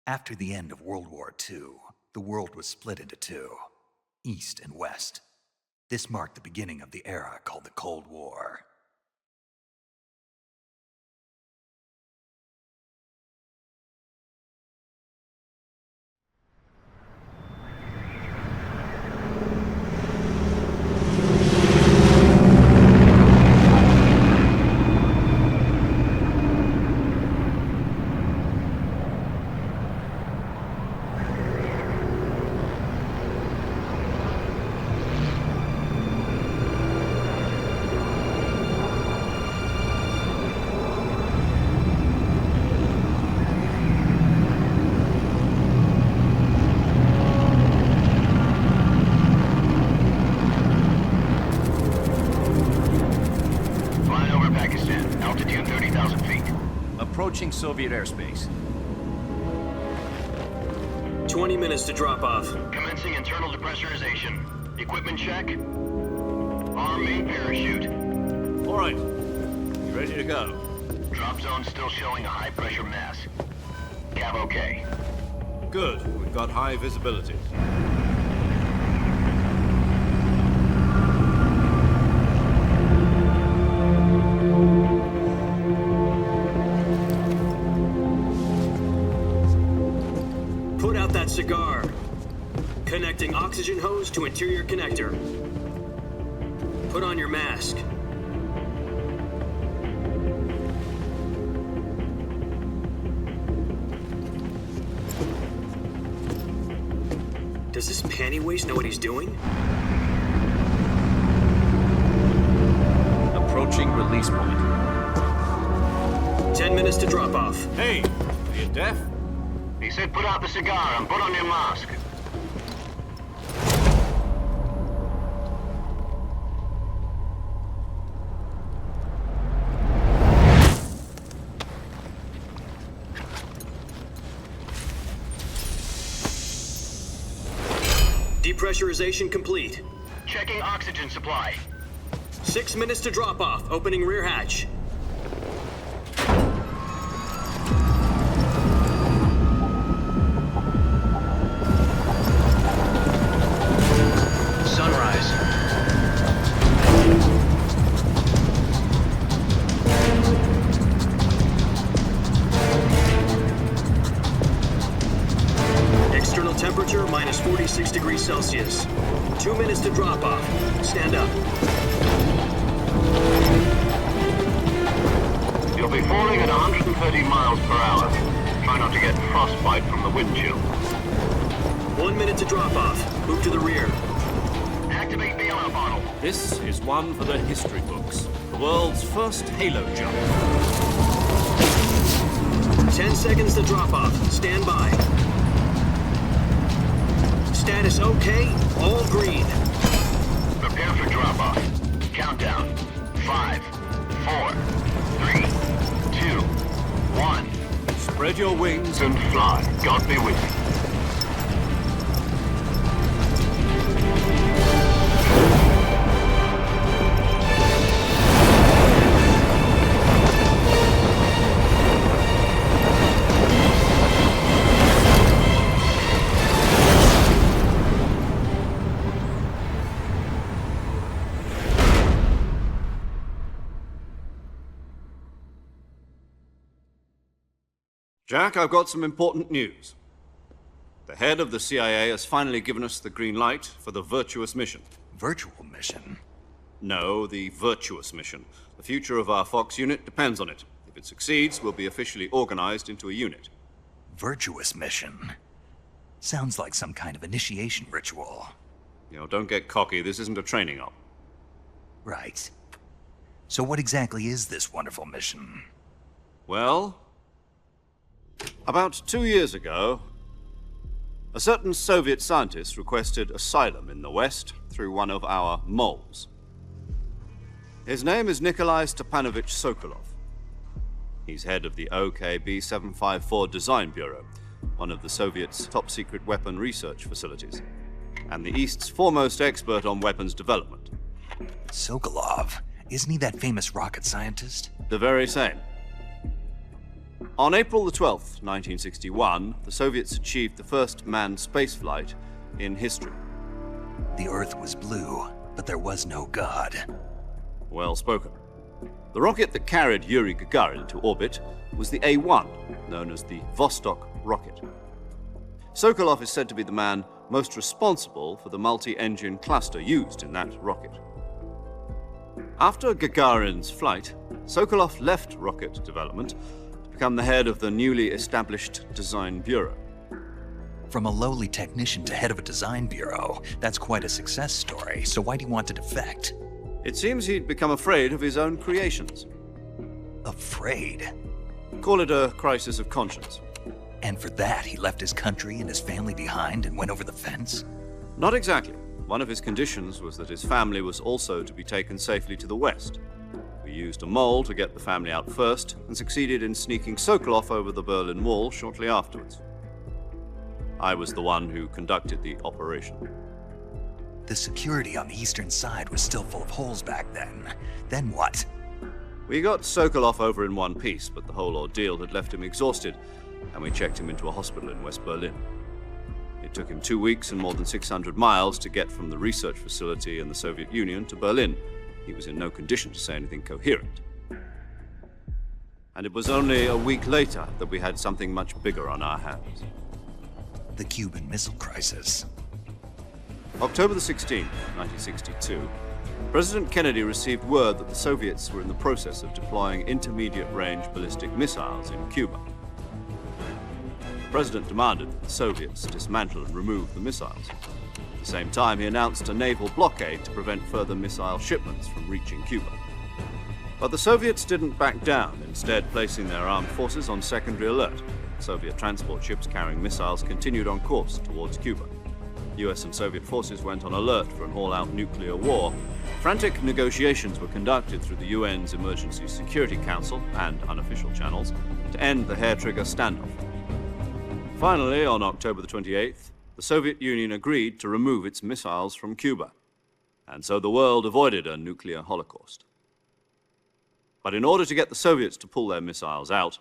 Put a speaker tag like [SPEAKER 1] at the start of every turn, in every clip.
[SPEAKER 1] After the end of World War II, the world was split into two, East and West. This marked the beginning of the era called the Cold War.
[SPEAKER 2] Approaching Soviet airspace.
[SPEAKER 3] 20 minutes to drop off.
[SPEAKER 4] Commencing internal depressurization. Equipment check. Arm main parachute.
[SPEAKER 2] All right. You ready to go?
[SPEAKER 4] Drop zone still showing a high pressure mass. Cav okay.
[SPEAKER 2] Good. We've got high visibility.
[SPEAKER 3] Cigar. Connecting oxygen hose to interior connector. Put on your mask. Does this panty waste know what he's doing?
[SPEAKER 2] Approaching release point.
[SPEAKER 3] 10 minutes to drop off.
[SPEAKER 2] Hey, are you deaf?
[SPEAKER 4] He said put out the cigar and put on your mask.
[SPEAKER 3] Depressurization complete.
[SPEAKER 4] Checking oxygen supply.
[SPEAKER 3] 6 minutes to drop off. Opening rear hatch. Temperature minus 46 degrees Celsius. 2 minutes to drop off. Stand up.
[SPEAKER 4] You'll be falling at 130 miles per hour. Try not to get frostbite from the wind chill.
[SPEAKER 3] 1 minute to drop off. Move to the rear.
[SPEAKER 4] Activate the yellow bottle.
[SPEAKER 2] This is one for the history books. The world's first halo jump.
[SPEAKER 3] 10 seconds to drop off. Stand by. Status okay, all green.
[SPEAKER 4] Prepare for drop-off. Countdown. 5, 4, 3, 2, 1.
[SPEAKER 2] Spread your wings
[SPEAKER 4] and fly. God be with you.
[SPEAKER 2] Jack, I've got some important news. The head of the CIA has finally given us the green light for the virtuous mission.
[SPEAKER 1] Virtual mission?
[SPEAKER 2] No, the virtuous mission. The future of our Fox unit depends on it. If it succeeds, we'll be officially organized into a unit.
[SPEAKER 1] Virtuous mission? Sounds like some kind of initiation ritual.
[SPEAKER 2] You know, don't get cocky. This isn't a training op.
[SPEAKER 1] Right. So what exactly is this wonderful mission?
[SPEAKER 2] Well, about 2 years ago, a certain Soviet scientist requested asylum in the West through one of our moles. His name is Nikolai Stepanovich Sokolov. He's head of the OKB 754 Design Bureau, one of the Soviets' top-secret weapon research facilities, and the East's foremost expert on weapons development.
[SPEAKER 1] Sokolov? Isn't he that famous rocket scientist?
[SPEAKER 2] The very same. On April the 12th, 1961, the Soviets achieved the first manned spaceflight in history.
[SPEAKER 1] The Earth was blue, but there was no God.
[SPEAKER 2] Well spoken. The rocket that carried Yuri Gagarin to orbit was the A-1, known as the Vostok rocket. Sokolov is said to be the man most responsible for the multi-engine cluster used in that rocket. After Gagarin's flight, Sokolov left rocket development to become the head of the newly established Design Bureau.
[SPEAKER 1] From a lowly technician to head of a design bureau, that's quite a success story, so why do you want to defect?
[SPEAKER 2] It seems he'd become afraid of his own creations.
[SPEAKER 1] Afraid?
[SPEAKER 2] Call it a crisis of conscience.
[SPEAKER 1] And for that, he left his country and his family behind and went over the fence?
[SPEAKER 2] Not exactly. One of his conditions was that his family was also to be taken safely to the west. We used a mole to get the family out first and succeeded in sneaking Sokolov over the Berlin Wall shortly afterwards. I was the one who conducted the operation.
[SPEAKER 1] The security on the eastern side was still full of holes back then. Then what?
[SPEAKER 2] We got Sokolov over in one piece, but the whole ordeal had left him exhausted, and we checked him into a hospital in West Berlin. It took him 2 weeks and more than 600 miles to get from the research facility in the Soviet Union to Berlin. He was in no condition to say anything coherent. And it was only a week later that we had something much bigger on our hands.
[SPEAKER 1] The Cuban Missile Crisis.
[SPEAKER 2] October the 16th, 1962, President Kennedy received word that the Soviets were in the process of deploying intermediate-range ballistic missiles in Cuba. The President demanded that the Soviets dismantle and remove the missiles. At the same time, he announced a naval blockade to prevent further missile shipments from reaching Cuba. But the Soviets didn't back down, instead placing their armed forces on secondary alert. Soviet transport ships carrying missiles continued on course towards Cuba. US and Soviet forces went on alert for an all-out nuclear war. Frantic negotiations were conducted through the UN's Emergency Security Council and unofficial channels to end the hair-trigger standoff. Finally, on October the 28th, the Soviet Union agreed to remove its missiles from Cuba. And so the world avoided a nuclear holocaust. But in order to get the Soviets to pull their missiles out,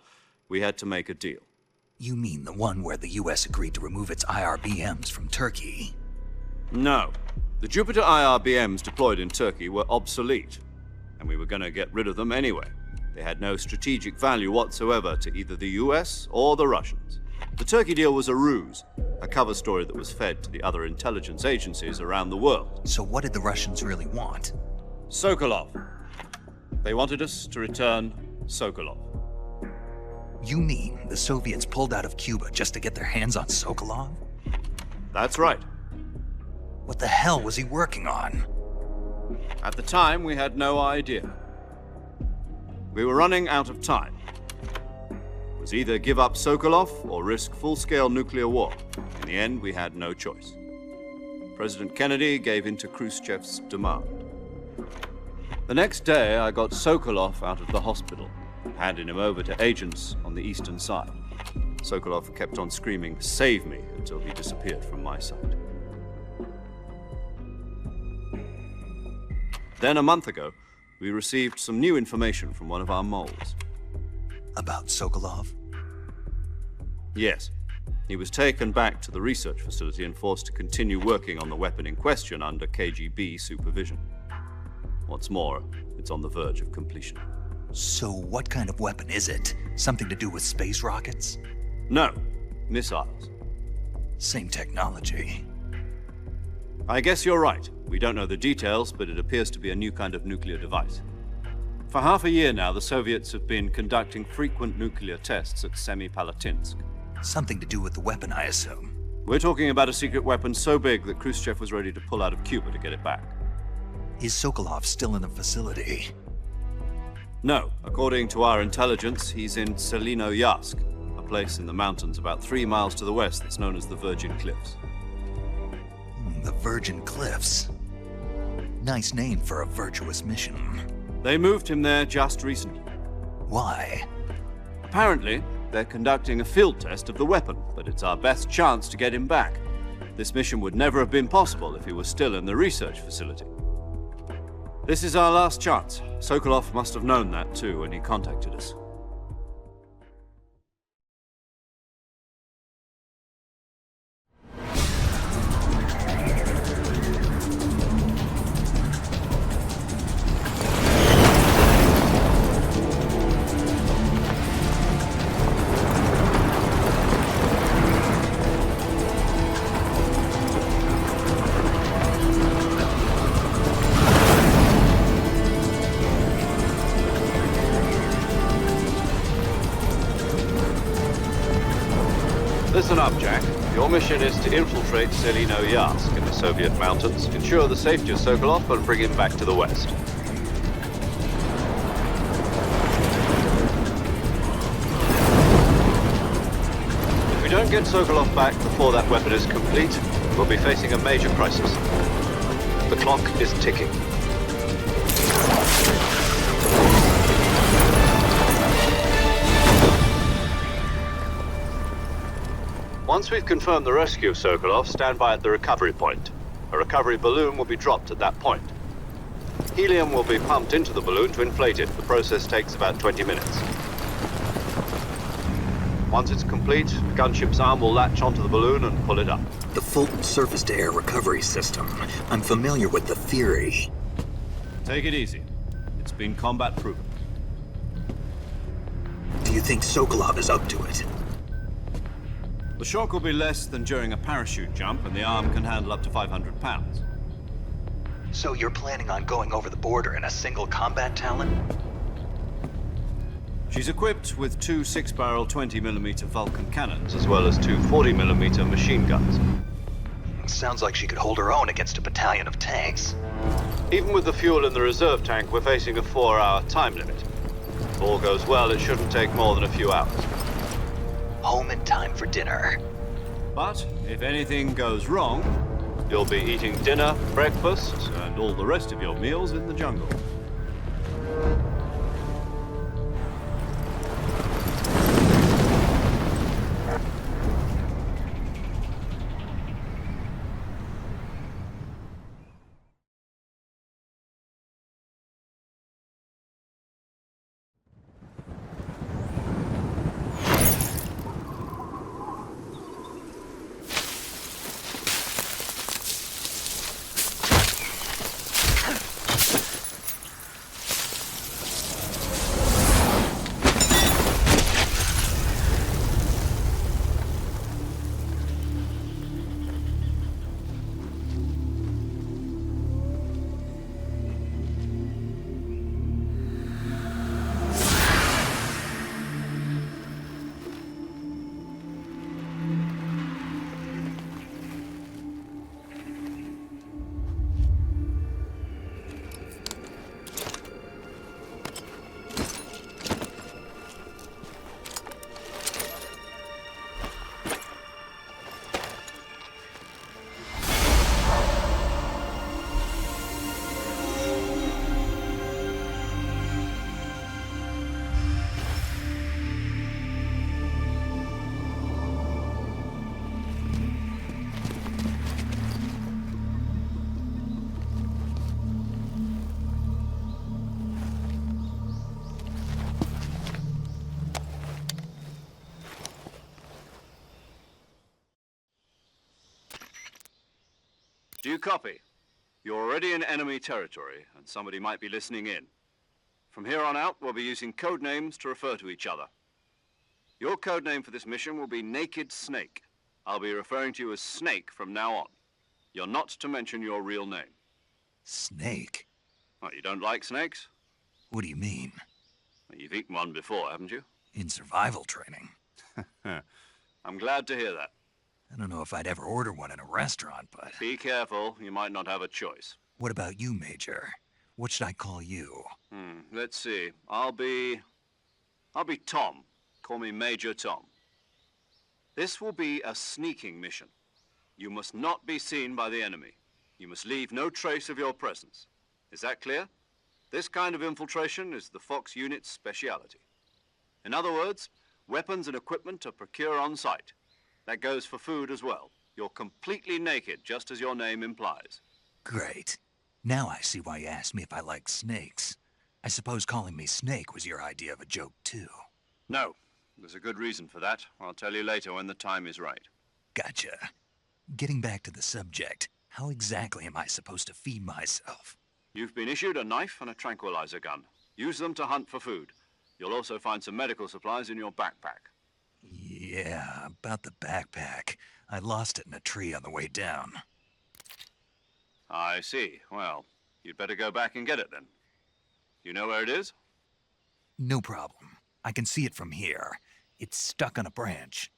[SPEAKER 2] we had to make a deal.
[SPEAKER 1] You mean the one where the US agreed to remove its IRBMs from Turkey?
[SPEAKER 2] No. The Jupiter IRBMs deployed in Turkey were obsolete, and we were going to get rid of them anyway. They had no strategic value whatsoever to either the US or the Russians. The Turkey deal was a ruse, a cover story that was fed to the other intelligence agencies around the world.
[SPEAKER 1] So what did the Russians really want?
[SPEAKER 2] Sokolov. They wanted us to return Sokolov.
[SPEAKER 1] You mean the Soviets pulled out of Cuba just to get their hands on Sokolov?
[SPEAKER 2] That's right.
[SPEAKER 1] What the hell was he working on?
[SPEAKER 2] At the time, we had no idea. We were running out of time. It was either give up Sokolov or risk full-scale nuclear war. In the end, we had no choice. President Kennedy gave in to Khrushchev's demand. The next day, I got Sokolov out of the hospital, handing him over to agents on the eastern side. Sokolov kept on screaming, "Save me," until he disappeared from my sight. Then, a month ago, we received some new information from one of our moles.
[SPEAKER 1] About Sokolov?
[SPEAKER 2] Yes. He was taken back to the research facility and forced to continue working on the weapon in question under KGB supervision. What's more, it's on the verge of completion.
[SPEAKER 1] So what kind of weapon is it? Something to do with space rockets?
[SPEAKER 2] No, missiles.
[SPEAKER 1] Same technology.
[SPEAKER 2] I guess you're right. We don't know the details, but it appears to be a new kind of nuclear device. For half a year now, the Soviets have been conducting frequent nuclear tests at Semipalatinsk.
[SPEAKER 1] Something to do with the weapon, I assume.
[SPEAKER 2] We're talking about a secret weapon so big that Khrushchev was ready to pull out of Cuba to get it back.
[SPEAKER 1] Is Sokolov still in the facility?
[SPEAKER 2] No. According to our intelligence, he's in Selinoyarsk, a place in the mountains about 3 miles to the west that's known as the Virgin Cliffs.
[SPEAKER 1] The Virgin Cliffs. Nice name for a virtuous mission.
[SPEAKER 2] They moved him there just recently.
[SPEAKER 1] Why?
[SPEAKER 2] Apparently, they're conducting a field test of the weapon, but it's our best chance to get him back. This mission would never have been possible if he was still in the research facility. This is our last chance. Sokolov must have known that too when he contacted us. Listen up, Jack. Your mission is to infiltrate Selino Yask in the Soviet mountains, ensure the safety of Sokolov, and bring him back to the west. If we don't get Sokolov back before that weapon is complete, we'll be facing a major crisis. The clock is ticking. Once we've confirmed the rescue of Sokolov, stand by at the recovery point. A recovery balloon will be dropped at that point. Helium will be pumped into the balloon to inflate it. The process takes about 20 minutes. Once it's complete, the gunship's arm will latch onto the balloon and pull it up.
[SPEAKER 5] The Fulton surface-to-air recovery system. I'm familiar with the theory.
[SPEAKER 2] Take it easy. It's been combat-proven.
[SPEAKER 5] Do you think Sokolov is up to it?
[SPEAKER 2] The shock will be less than during a parachute jump, and the arm can handle up to 500 pounds.
[SPEAKER 5] So you're planning on going over the border in a single combat Talon?
[SPEAKER 2] She's equipped with two 6-barrel 20mm Vulcan cannons, as well as two 40mm machine guns.
[SPEAKER 5] Sounds like she could hold her own against a battalion of tanks.
[SPEAKER 2] Even with the fuel in the reserve tank, we're facing a 4-hour time limit. If all goes well, it shouldn't take more than a few hours.
[SPEAKER 5] Home in time for dinner.
[SPEAKER 2] But if anything goes wrong, you'll be eating dinner, breakfast, and all the rest of your meals in the jungle. Do you copy? You're already in enemy territory, and somebody might be listening in. From here on out, we'll be using code names to refer to each other. Your code name for this mission will be Naked Snake. I'll be referring to you as Snake from now on. You're not to mention your real name.
[SPEAKER 1] Snake?
[SPEAKER 2] What, you don't like snakes?
[SPEAKER 1] What do you mean?
[SPEAKER 2] Well, you've eaten one before, haven't you?
[SPEAKER 1] In survival training.
[SPEAKER 2] I'm glad to hear that.
[SPEAKER 1] I don't know if I'd ever order one in a restaurant, but...
[SPEAKER 2] Be careful, you might not have a choice.
[SPEAKER 1] What about you, Major? What should I call you?
[SPEAKER 2] Let's see. I'll be Tom. Call me Major Tom. This will be a sneaking mission. You must not be seen by the enemy. You must leave no trace of your presence. Is that clear? This kind of infiltration is the Fox unit's speciality. In other words, weapons and equipment are procured on site. That goes for food as well. You're completely naked, just as your name implies.
[SPEAKER 1] Great. Now I see why you asked me if I like snakes. I suppose calling me Snake was your idea of a joke, too.
[SPEAKER 2] No. There's a good reason for that. I'll tell you later when the time is right.
[SPEAKER 1] Gotcha. Getting back to the subject, how exactly am I supposed to feed myself?
[SPEAKER 2] You've been issued a knife and a tranquilizer gun. Use them to hunt for food. You'll also find some medical supplies in your backpack.
[SPEAKER 1] Yeah, about the backpack. I lost it in a tree on the way down.
[SPEAKER 2] I see. Well, you'd better go back and get it then. You know where it is?
[SPEAKER 1] No problem. I can see it from here. It's stuck on a branch.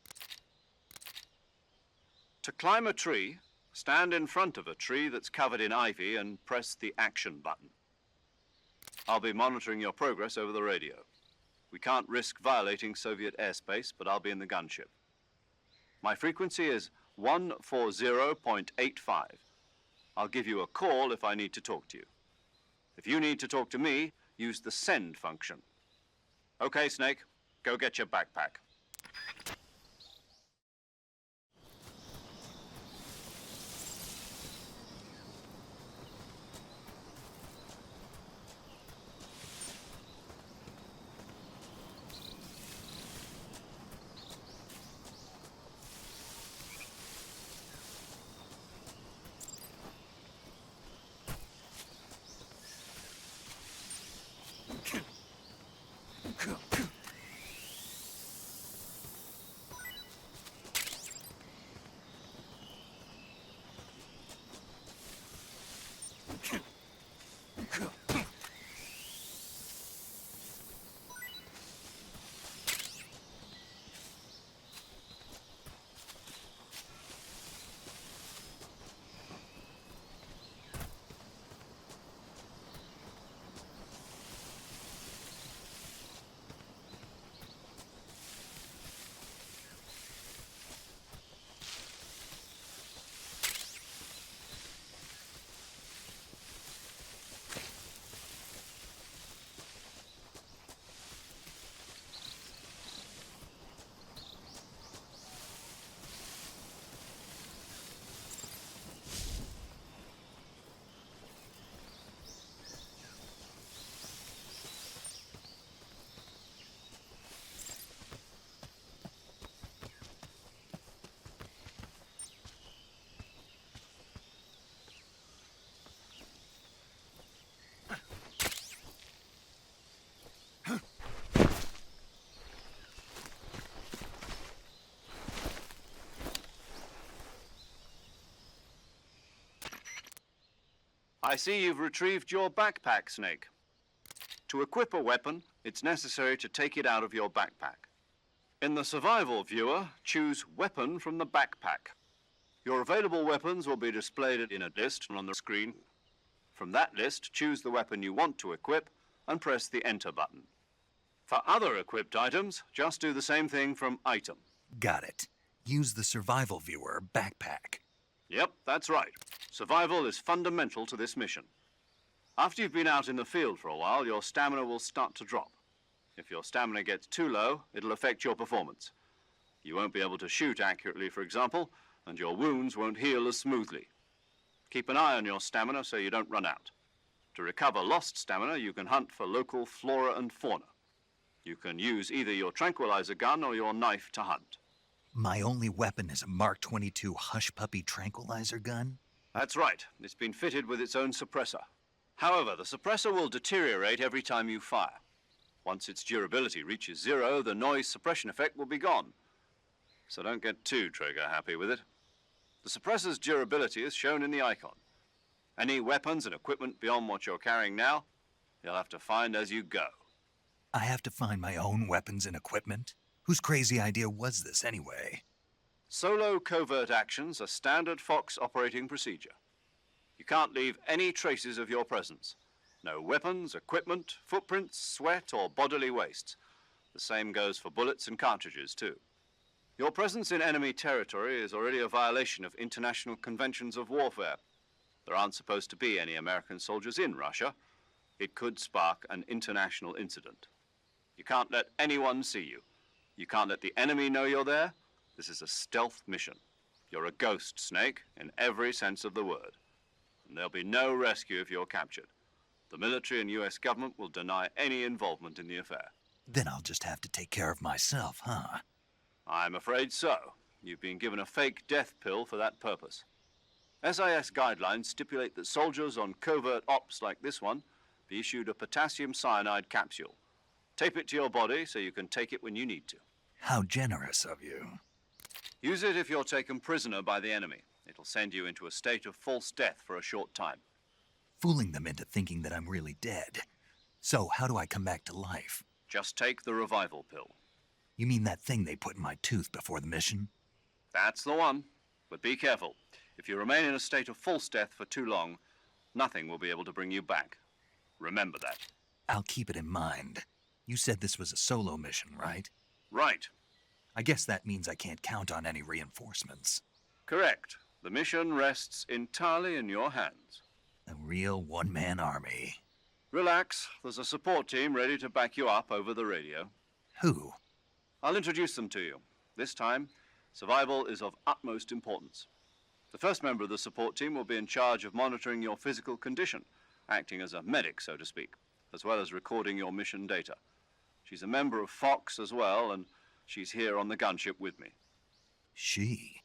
[SPEAKER 2] To climb a tree, stand in front of a tree that's covered in ivy and press the action button. I'll be monitoring your progress over the radio. We can't risk violating Soviet airspace, but I'll be in the gunship. My frequency is 140.85. I'll give you a call if I need to talk to you. If you need to talk to me, use the send function. Okay, Snake, go get your backpack. I see you've retrieved your backpack, Snake. To equip a weapon, it's necessary to take it out of your backpack. In the survival viewer, choose Weapon from the backpack. Your available weapons will be displayed in a list on the screen. From that list, choose the weapon you want to equip and press the Enter button. For other equipped items, just do the same thing from Item.
[SPEAKER 1] Got it. Use the survival viewer backpack.
[SPEAKER 2] Yep, that's right. Survival is fundamental to this mission. After you've been out in the field for a while, your stamina will start to drop. If your stamina gets too low, it'll affect your performance. You won't be able to shoot accurately, for example, and your wounds won't heal as smoothly. Keep an eye on your stamina so you don't run out. To recover lost stamina, you can hunt for local flora and fauna. You can use either your tranquilizer gun or your knife to hunt.
[SPEAKER 1] My only weapon is a Mark 22 Hush Puppy tranquilizer gun?
[SPEAKER 2] That's right. It's been fitted with its own suppressor. However, the suppressor will deteriorate every time you fire. Once its durability reaches zero, the noise suppression effect will be gone. So don't get too trigger-happy with it. The suppressor's durability is shown in the icon. Any weapons and equipment beyond what you're carrying now, you'll have to find as you go.
[SPEAKER 1] I have to find my own weapons and equipment? Whose crazy idea was this anyway?
[SPEAKER 2] Solo covert actions are standard Fox operating procedure. You can't leave any traces of your presence. No weapons, equipment, footprints, sweat, or bodily waste. The same goes for bullets and cartridges, too. Your presence in enemy territory is already a violation of international conventions of warfare. There aren't supposed to be any American soldiers in Russia. It could spark an international incident. You can't let anyone see you. You can't let the enemy know you're there. This is a stealth mission. You're a ghost, Snake, in every sense of the word. And there'll be no rescue if you're captured. The military and US government will deny any involvement in the affair.
[SPEAKER 1] Then I'll just have to take care of myself, huh?
[SPEAKER 2] I'm afraid so. You've been given a fake death pill for that purpose. SIS guidelines stipulate that soldiers on covert ops like this one be issued a potassium cyanide capsule. Tape it to your body so you can take it when you need to.
[SPEAKER 1] How generous of you.
[SPEAKER 2] Use it if you're taken prisoner by the enemy. It'll send you into a state of false death for a short time.
[SPEAKER 1] Fooling them into thinking that I'm really dead. So how do I come back to life?
[SPEAKER 2] Just take the revival pill.
[SPEAKER 1] You mean that thing they put in my tooth before the mission?
[SPEAKER 2] That's the one. But be careful. If you remain in a state of false death for too long, nothing will be able to bring you back. Remember that.
[SPEAKER 1] I'll keep it in mind. You said this was a solo mission, right?
[SPEAKER 2] Right.
[SPEAKER 1] I guess that means I can't count on any reinforcements.
[SPEAKER 2] Correct. The mission rests entirely in your hands.
[SPEAKER 1] A real one-man army.
[SPEAKER 2] Relax. There's a support team ready to back you up over the radio.
[SPEAKER 1] Who?
[SPEAKER 2] I'll introduce them to you. This time, survival is of utmost importance. The first member of the support team will be in charge of monitoring your physical condition, acting as a medic, so to speak, as well as recording your mission data. She's a member of Fox as well, and she's here on the gunship with me.
[SPEAKER 1] She?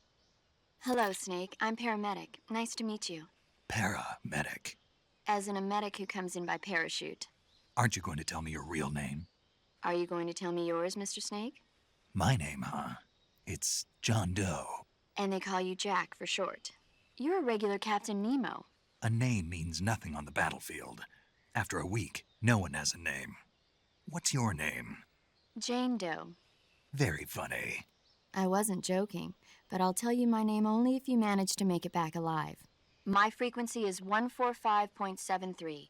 [SPEAKER 6] Hello, Snake. I'm paramedic. Nice to meet you.
[SPEAKER 1] Paramedic.
[SPEAKER 6] As in a medic who comes in by parachute.
[SPEAKER 1] Aren't you going to tell me your real name?
[SPEAKER 6] Are you going to tell me yours, Mr. Snake?
[SPEAKER 1] My name, huh? It's John Doe.
[SPEAKER 6] And they call you Jack for short. You're a regular Captain Nemo.
[SPEAKER 1] A name means nothing on the battlefield. After a week, no one has a name. What's your name?
[SPEAKER 6] Jane Doe.
[SPEAKER 1] Very funny.
[SPEAKER 6] I wasn't joking, but I'll tell you my name only if you manage to make it back alive. My frequency is 145.73.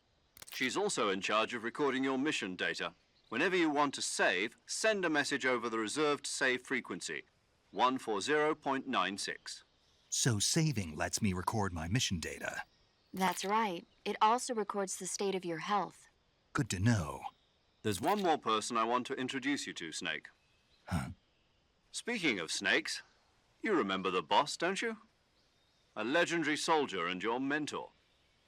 [SPEAKER 2] She's also in charge of recording your mission data. Whenever you want to save, send a message over the reserved save frequency, 140.96.
[SPEAKER 1] So saving lets me record my mission data.
[SPEAKER 6] That's right. It also records the state of your health.
[SPEAKER 1] Good to know.
[SPEAKER 2] There's one more person I want to introduce you to, Snake.
[SPEAKER 1] Huh?
[SPEAKER 2] Speaking of snakes, you remember the boss, don't you? A legendary soldier and your mentor.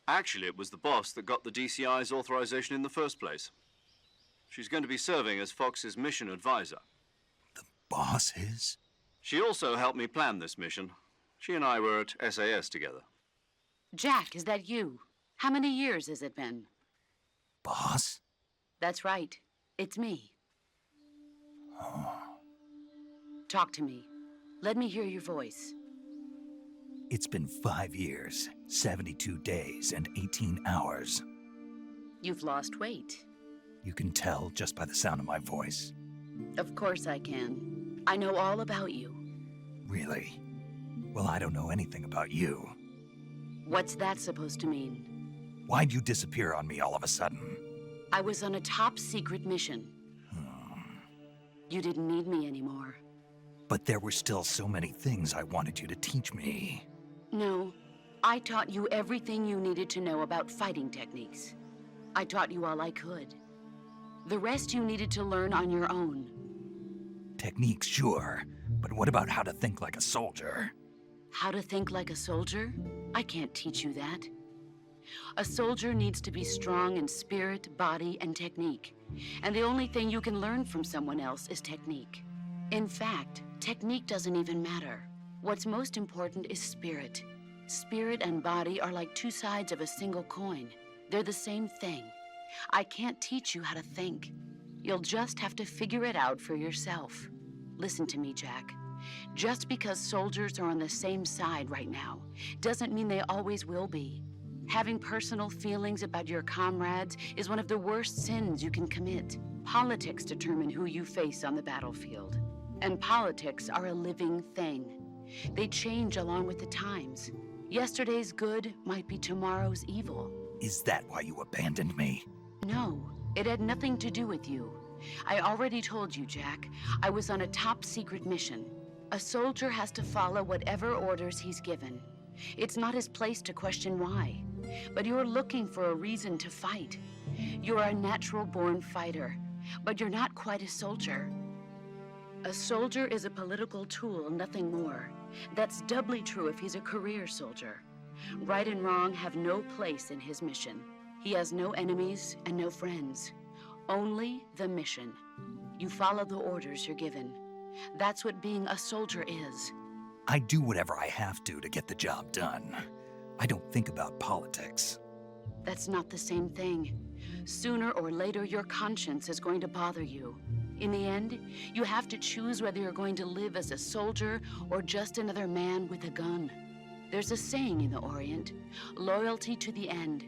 [SPEAKER 2] Actually, it was the boss that got the DCI's authorization in the first place. She's going to be serving as Fox's mission advisor.
[SPEAKER 1] The boss is?
[SPEAKER 2] She also helped me plan this mission. She and I were at SAS together.
[SPEAKER 7] Jack, is that you? How many years has it been?
[SPEAKER 1] Boss?
[SPEAKER 7] That's right. It's me.
[SPEAKER 1] Oh.
[SPEAKER 7] Talk to me. Let me hear your voice.
[SPEAKER 1] It's been 5 years, 72 days, and 18 hours.
[SPEAKER 7] You've lost weight.
[SPEAKER 1] You can tell just by the sound of my voice.
[SPEAKER 7] Of course I can. I know all about you.
[SPEAKER 1] Really? Well, I don't know anything about you.
[SPEAKER 7] What's that supposed to mean?
[SPEAKER 1] Why'd you disappear on me all of a sudden?
[SPEAKER 7] I was on a top-secret mission. You didn't need me anymore.
[SPEAKER 1] But there were still so many things I wanted you to teach me.
[SPEAKER 7] No, I taught you everything you needed to know about fighting techniques. I taught you all I could. The rest you needed to learn on your own.
[SPEAKER 1] Techniques, sure. But what about how to think like a soldier?
[SPEAKER 7] How to think like a soldier? I can't teach you that. A soldier needs to be strong in spirit, body, and technique. And the only thing you can learn from someone else is technique. In fact, technique doesn't even matter. What's most important is spirit. Spirit and body are like two sides of a single coin. They're the same thing. I can't teach you how to think. You'll just have to figure it out for yourself. Listen to me, Jack. Just because soldiers are on the same side right now doesn't mean they always will be. Having personal feelings about your comrades is one of the worst sins you can commit. Politics determine who you face on the battlefield. And politics are a living thing. They change along with the times. Yesterday's good might be tomorrow's evil.
[SPEAKER 1] Is that why you abandoned me?
[SPEAKER 7] No, it had nothing to do with you. I already told you, Jack. I was on a top-secret mission. A soldier has to follow whatever orders he's given. It's not his place to question why. But you're looking for a reason to fight. You're a natural-born fighter, but you're not quite a soldier. A soldier is a political tool, nothing more. That's doubly true if he's a career soldier. Right and wrong have no place in his mission. He has no enemies and no friends. Only the mission. You follow the orders you're given. That's what being a soldier is.
[SPEAKER 1] I do whatever I have to get the job done. I don't think about politics.
[SPEAKER 7] That's not the same thing. Sooner or later, your conscience is going to bother you. In the end, you have to choose whether you're going to live as a soldier or just another man with a gun. There's a saying in the Orient, loyalty to the end.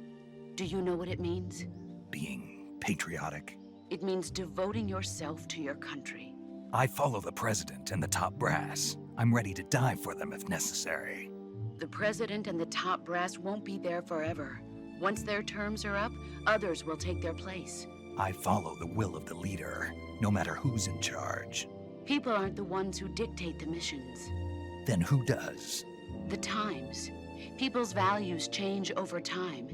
[SPEAKER 7] Do you know what it means?
[SPEAKER 1] Being patriotic.
[SPEAKER 7] It means devoting yourself to your country.
[SPEAKER 1] I follow the president and the top brass. I'm ready to die for them if necessary.
[SPEAKER 7] The president and the top brass won't be there forever. Once their terms are up, others will take their place.
[SPEAKER 1] I follow the will of the leader, no matter who's in charge.
[SPEAKER 7] People aren't the ones who dictate the missions.
[SPEAKER 1] Then who does?
[SPEAKER 7] The times. People's values change over time,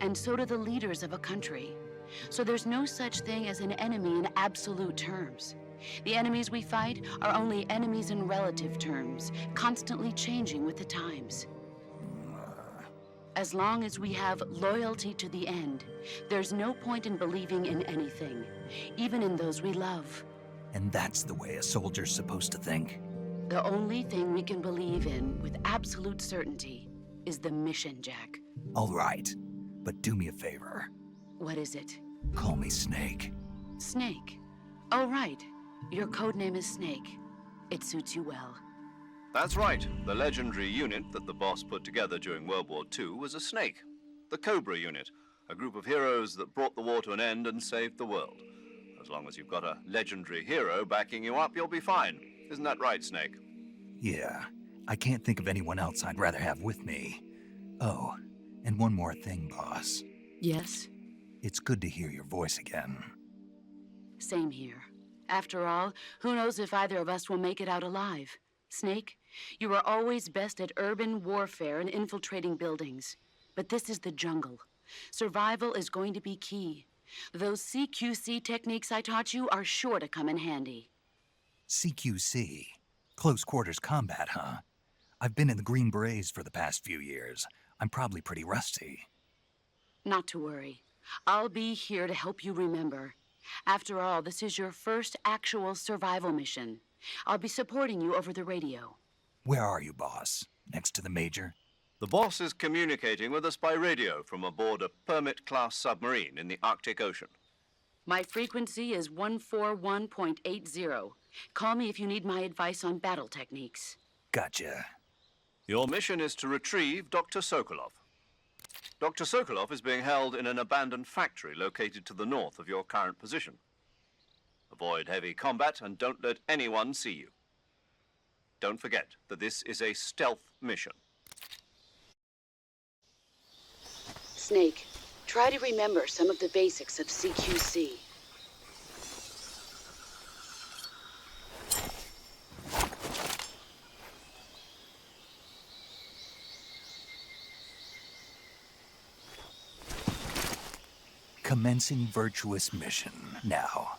[SPEAKER 7] and so do the leaders of a country. So there's no such thing as an enemy in absolute terms. The enemies we fight are only enemies in relative terms, constantly changing with the times. As long as we have loyalty to the end, there's no point in believing in anything, even in those we love.
[SPEAKER 1] And that's the way a soldier's supposed to think?
[SPEAKER 7] The only thing we can believe in with absolute certainty is the mission, Jack.
[SPEAKER 1] All right, but do me a favor.
[SPEAKER 7] What is it?
[SPEAKER 1] Call me Snake.
[SPEAKER 7] Snake. Oh, right. Your codename is Snake. It suits you well.
[SPEAKER 2] That's right. The legendary unit that the boss put together during World War II was a snake. The Cobra unit, a group of heroes that brought the war to an end and saved the world. As long as you've got a legendary hero backing you up, you'll be fine. Isn't that right, Snake?
[SPEAKER 1] Yeah, I can't think of anyone else I'd rather have with me. Oh, and one more thing, boss.
[SPEAKER 7] Yes?
[SPEAKER 1] It's good to hear your voice again.
[SPEAKER 7] Same here. After all, who knows if either of us will make it out alive? Snake, you are always best at urban warfare and infiltrating buildings. But this is the jungle. Survival is going to be key. Those CQC techniques I taught you are sure to come in handy.
[SPEAKER 1] CQC? Close quarters combat, huh? I've been in the Green Berets for the past few years. I'm probably pretty rusty.
[SPEAKER 7] Not to worry. I'll be here to help you remember. After all, this is your first actual survival mission. I'll be supporting you over the radio.
[SPEAKER 1] Where are you, boss? Next to the Major?
[SPEAKER 2] The boss is communicating with us by radio from aboard a Permit-class submarine in the Arctic Ocean.
[SPEAKER 7] My frequency is 141.80. Call me if you need my advice on battle techniques.
[SPEAKER 1] Gotcha.
[SPEAKER 2] Your mission is to retrieve Dr. Sokolov. Dr. Sokolov is being held in an abandoned factory located to the north of your current position. Avoid heavy combat and don't let anyone see you. Don't forget that this is a stealth mission.
[SPEAKER 7] Snake, try to remember some of the basics of CQC.
[SPEAKER 1] Commencing virtuous mission now.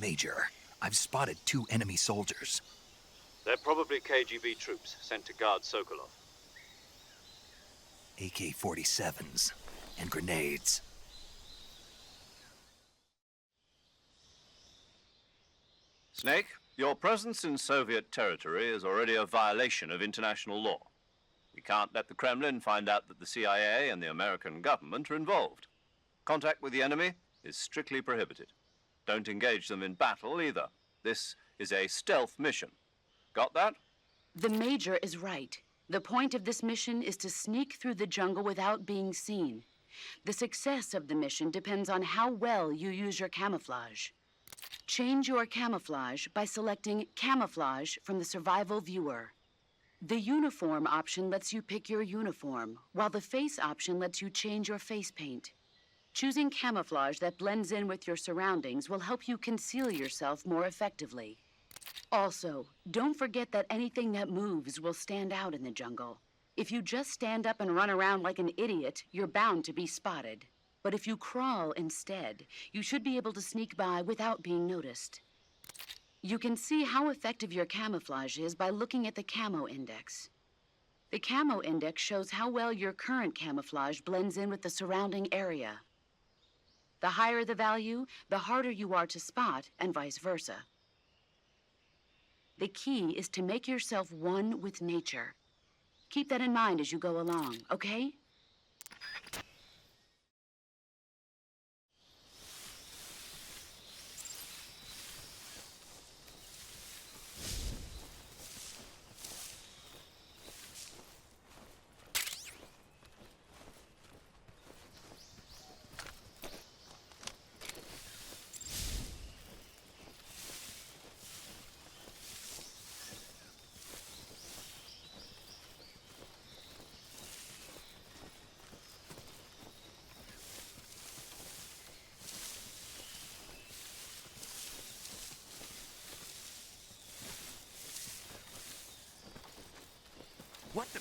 [SPEAKER 1] Major, I've spotted 2 enemy soldiers.
[SPEAKER 2] They're probably KGB troops sent to guard Sokolov.
[SPEAKER 1] AK-47s and grenades.
[SPEAKER 2] Snake, your presence in Soviet territory is already a violation of international law. We can't let the Kremlin find out that the CIA and the American government are involved. Contact with the enemy is strictly prohibited. Don't engage them in battle either. This is a stealth mission. Got that?
[SPEAKER 7] The Major is right. The point of this mission is to sneak through the jungle without being seen. The success of the mission depends on how well you use your camouflage. Change your camouflage by selecting Camouflage from the Survival Viewer. The Uniform option lets you pick your uniform, while the Face option lets you change your face paint. Choosing camouflage that blends in with your surroundings will help you conceal yourself more effectively. Also, don't forget that anything that moves will stand out in the jungle. If you just stand up and run around like an idiot, you're bound to be spotted. But if you crawl instead, you should be able to sneak by without being noticed. You can see how effective your camouflage is by looking at the Camo Index. The Camo Index shows how well your current camouflage blends in with the surrounding area. The higher the value, the harder you are to spot, and vice versa. The key is to make yourself one with nature. Keep that in mind as you go along, okay?
[SPEAKER 1] What the...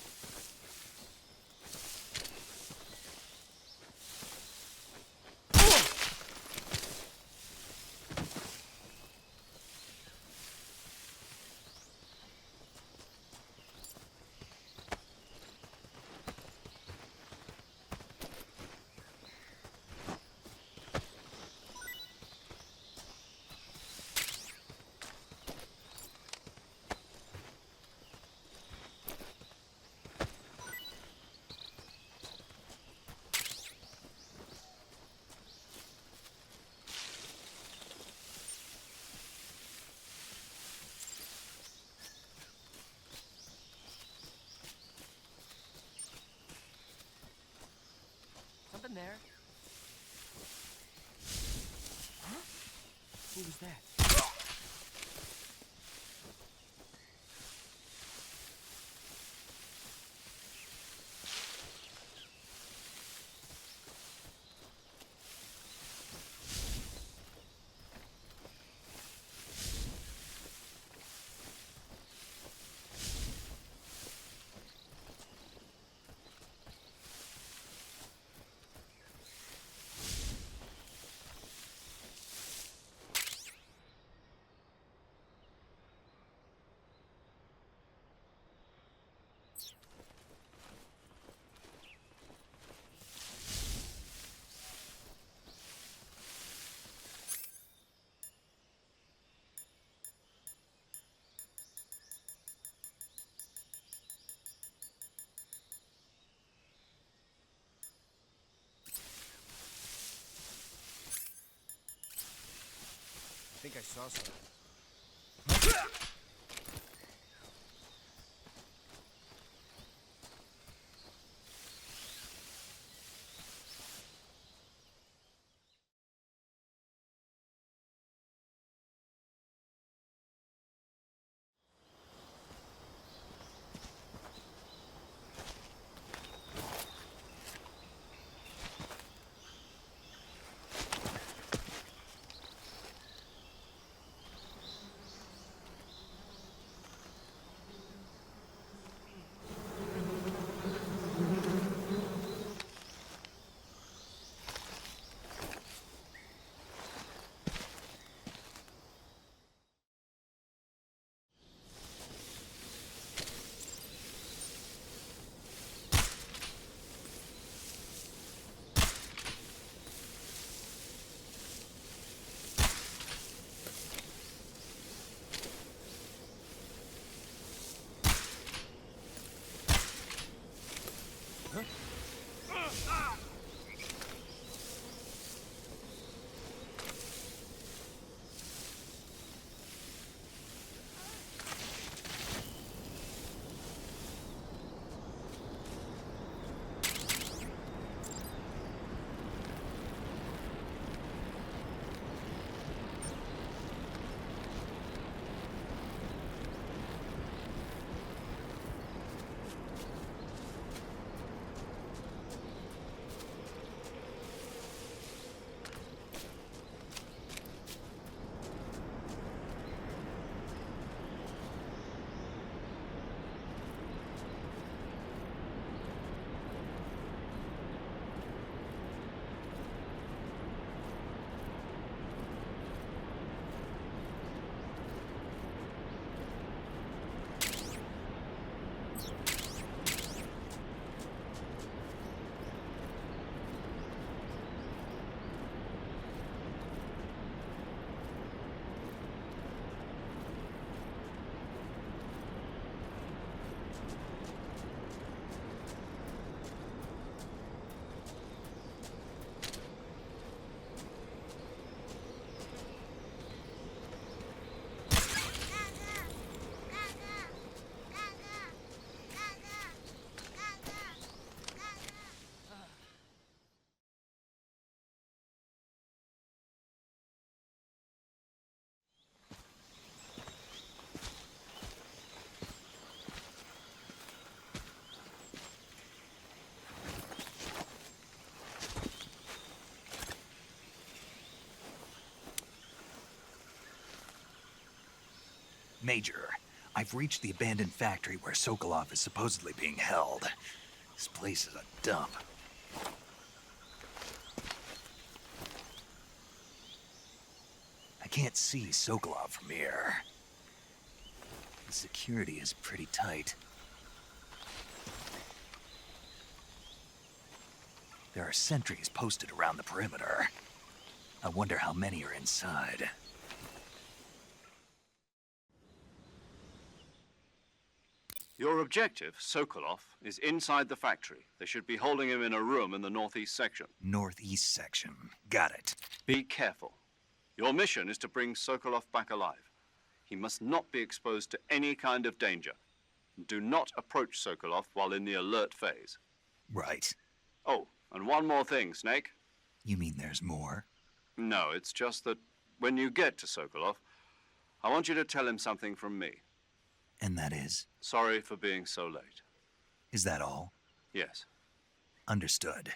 [SPEAKER 8] Something there. Huh? Who was that? I think I saw something.
[SPEAKER 1] Major, I've reached the abandoned factory where Sokolov is supposedly being held. This place is a dump. I can't see Sokolov from here. The security is pretty tight. There are sentries posted around the perimeter. I wonder how many are inside.
[SPEAKER 2] Your objective, Sokolov, is inside the factory. They should be holding him in a room in the northeast section.
[SPEAKER 1] Northeast section. Got it.
[SPEAKER 2] Be careful. Your mission is to bring Sokolov back alive. He must not be exposed to any kind of danger. Do not approach Sokolov while in the alert phase.
[SPEAKER 1] Right.
[SPEAKER 2] Oh, and one more thing, Snake.
[SPEAKER 1] You mean there's more?
[SPEAKER 2] No, it's just that when you get to Sokolov, I want you to tell him something from me.
[SPEAKER 1] And that is?
[SPEAKER 2] Sorry for being so late.
[SPEAKER 1] Is that all?
[SPEAKER 2] Yes.
[SPEAKER 1] Understood.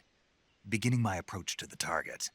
[SPEAKER 1] Beginning my approach to the target.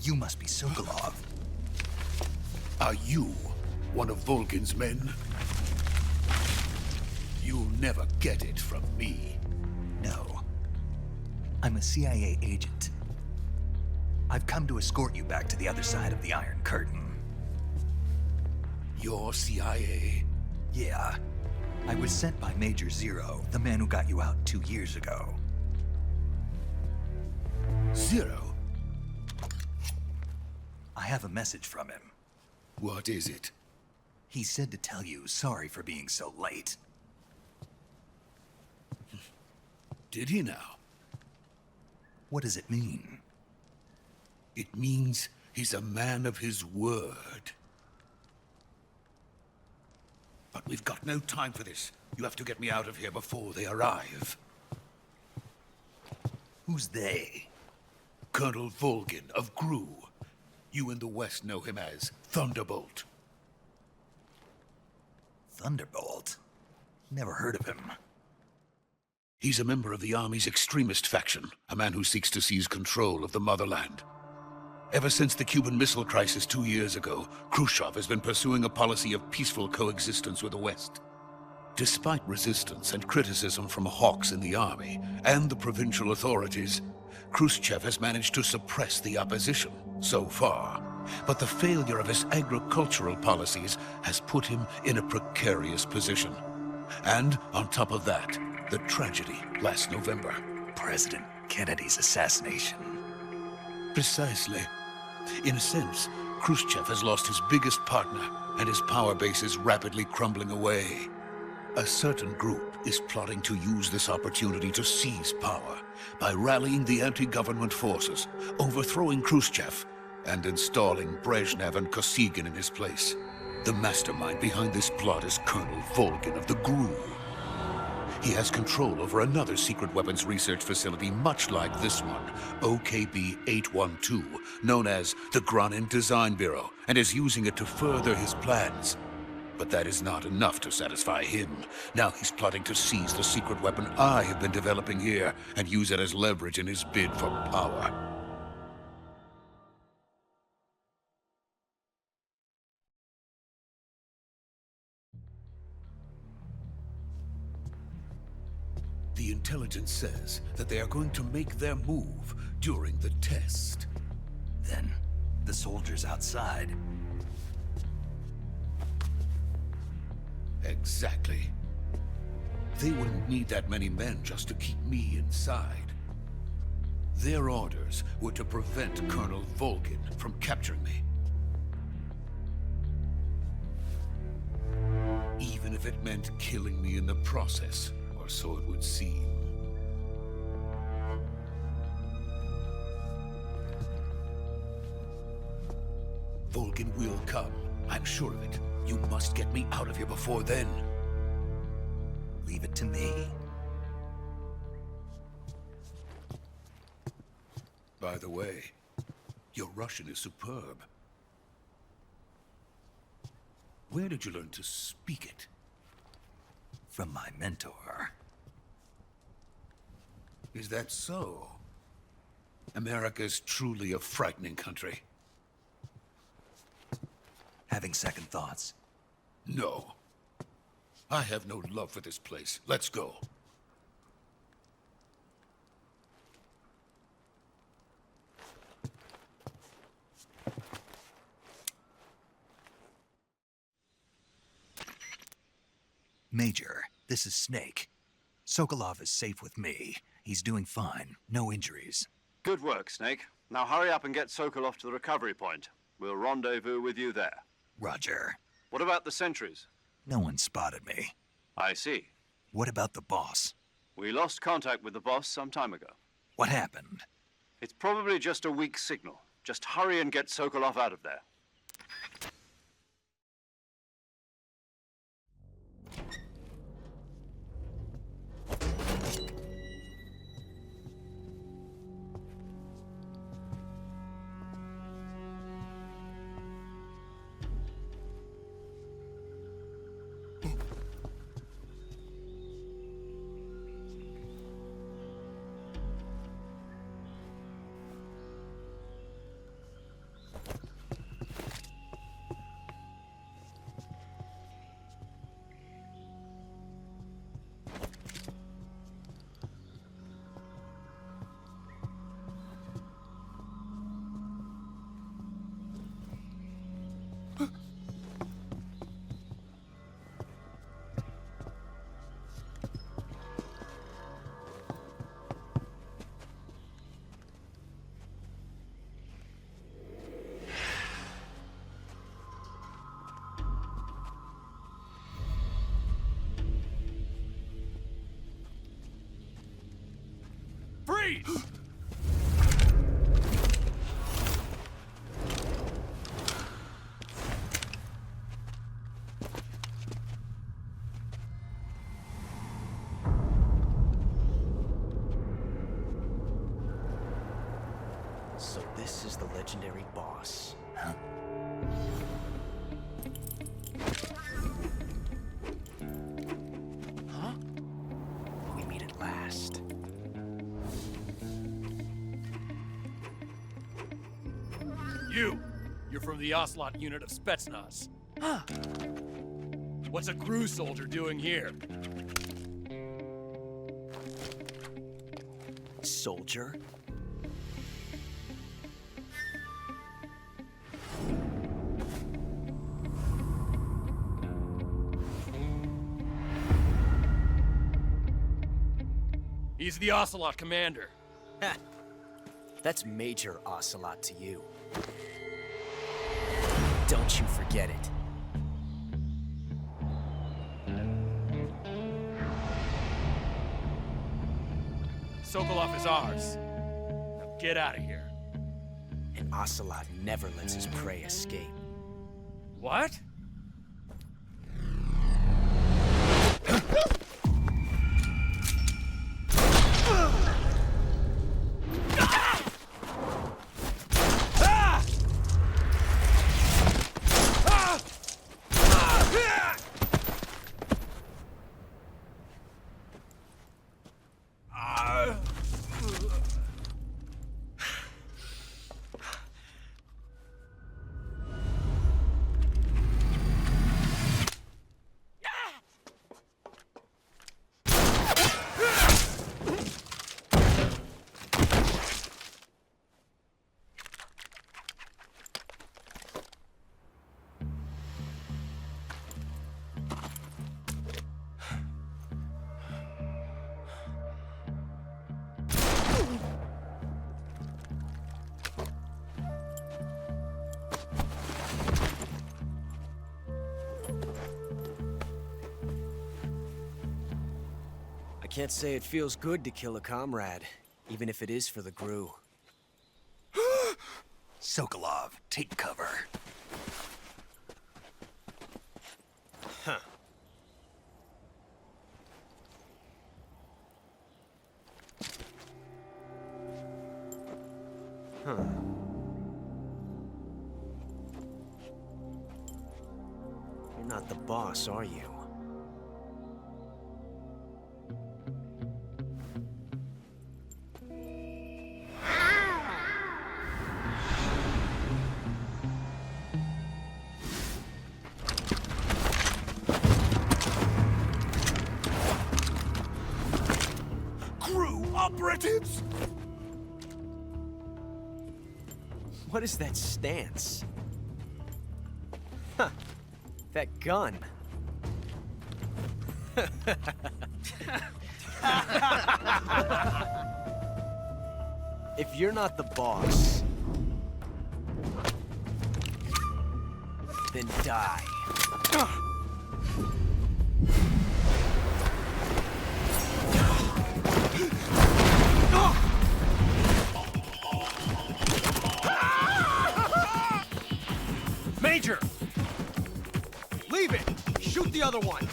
[SPEAKER 1] You must be Sokolov.
[SPEAKER 9] Are you one of Volgin's men? You'll never get it from me.
[SPEAKER 1] No. I'm a CIA agent. I've come to escort you back to the other side of the Iron Curtain.
[SPEAKER 9] You're CIA?
[SPEAKER 1] Yeah. I was sent by Major Zero, the man who got you out 2 years ago.
[SPEAKER 9] Zero?
[SPEAKER 1] I have a message from him.
[SPEAKER 9] What is it?
[SPEAKER 1] He said to tell you sorry for being so late.
[SPEAKER 9] Did he now?
[SPEAKER 1] What does it mean?
[SPEAKER 9] It means he's a man of his word. But we've got no time for this. You have to get me out of here before they arrive.
[SPEAKER 1] Who's they?
[SPEAKER 9] Colonel Volgin of GRU. You in the West know him as Thunderbolt.
[SPEAKER 1] Thunderbolt? Never heard of him.
[SPEAKER 9] He's a member of the Army's extremist faction, a man who seeks to seize control of the motherland. Ever since the Cuban Missile Crisis 2 years ago, Khrushchev has been pursuing a policy of peaceful coexistence with the West. Despite resistance and criticism from hawks in the army and the provincial authorities, Khrushchev has managed to suppress the opposition so far. But the failure of his agricultural policies has put him in a precarious position. And on top of that, the tragedy last November.
[SPEAKER 1] President Kennedy's assassination.
[SPEAKER 9] Precisely. In a sense, Khrushchev has lost his biggest partner, and his power base is rapidly crumbling away. A certain group is plotting to use this opportunity to seize power by rallying the anti-government forces, overthrowing Khrushchev, and installing Brezhnev and Kosygin in his place. The mastermind behind this plot is Colonel Volgin of the GRU. He has control over another secret weapons research facility much like this one, OKB-812, known as the Granin Design Bureau, and is using it to further his plans. But that is not enough to satisfy him. Now he's plotting to seize the secret weapon I have been developing here and use it as leverage in his bid for power. The intelligence says that they are going to make their move during the test.
[SPEAKER 1] Then, the soldiers outside.
[SPEAKER 9] Exactly. They wouldn't need that many men just to keep me inside. Their orders were to prevent Colonel Volgin from capturing me. Even if it meant killing me in the process, or so it would seem. Volgin will come. I'm sure of it. You must get me out of here before then.
[SPEAKER 1] Leave it to me.
[SPEAKER 9] By the way, your Russian is superb. Where did you learn to speak it?
[SPEAKER 1] From my mentor.
[SPEAKER 9] Is that so? America is truly a frightening country.
[SPEAKER 1] Having second thoughts?
[SPEAKER 9] No. I have no love for this place. Let's go.
[SPEAKER 1] Major, this is Snake. Sokolov is safe with me. He's doing fine. No injuries.
[SPEAKER 2] Good work, Snake. Now hurry up and get Sokolov to the recovery point. We'll rendezvous with you there.
[SPEAKER 1] Roger.
[SPEAKER 2] What about the sentries?
[SPEAKER 1] No one spotted me.
[SPEAKER 2] I see.
[SPEAKER 1] What about the boss?
[SPEAKER 2] We lost contact with the boss some time ago.
[SPEAKER 1] What happened?
[SPEAKER 2] It's probably just a weak signal. Just hurry and get Sokolov out of there.
[SPEAKER 10] please.
[SPEAKER 8] So this is the legendary boss.
[SPEAKER 1] Huh?
[SPEAKER 8] Huh? We meet at last.
[SPEAKER 10] You're from the Ocelot unit of Spetsnaz.
[SPEAKER 8] Huh?
[SPEAKER 10] What's a crew soldier doing here?
[SPEAKER 8] Soldier?
[SPEAKER 10] He's the Ocelot commander.
[SPEAKER 8] That's Major Ocelot to you. Don't you forget it.
[SPEAKER 10] Sokolov is ours. Now get out of here.
[SPEAKER 8] And Ocelot never lets his prey escape.
[SPEAKER 10] What?
[SPEAKER 8] I can't say it feels good to kill a comrade, even if it is for the GRU.
[SPEAKER 1] Sokolov, take cover.
[SPEAKER 8] Huh. Huh. You're not the boss, are you?
[SPEAKER 1] Operatives?
[SPEAKER 8] What is that stance? Huh. That gun. If you're not the boss, then die.
[SPEAKER 10] Major!
[SPEAKER 8] Leave it! Shoot the other one!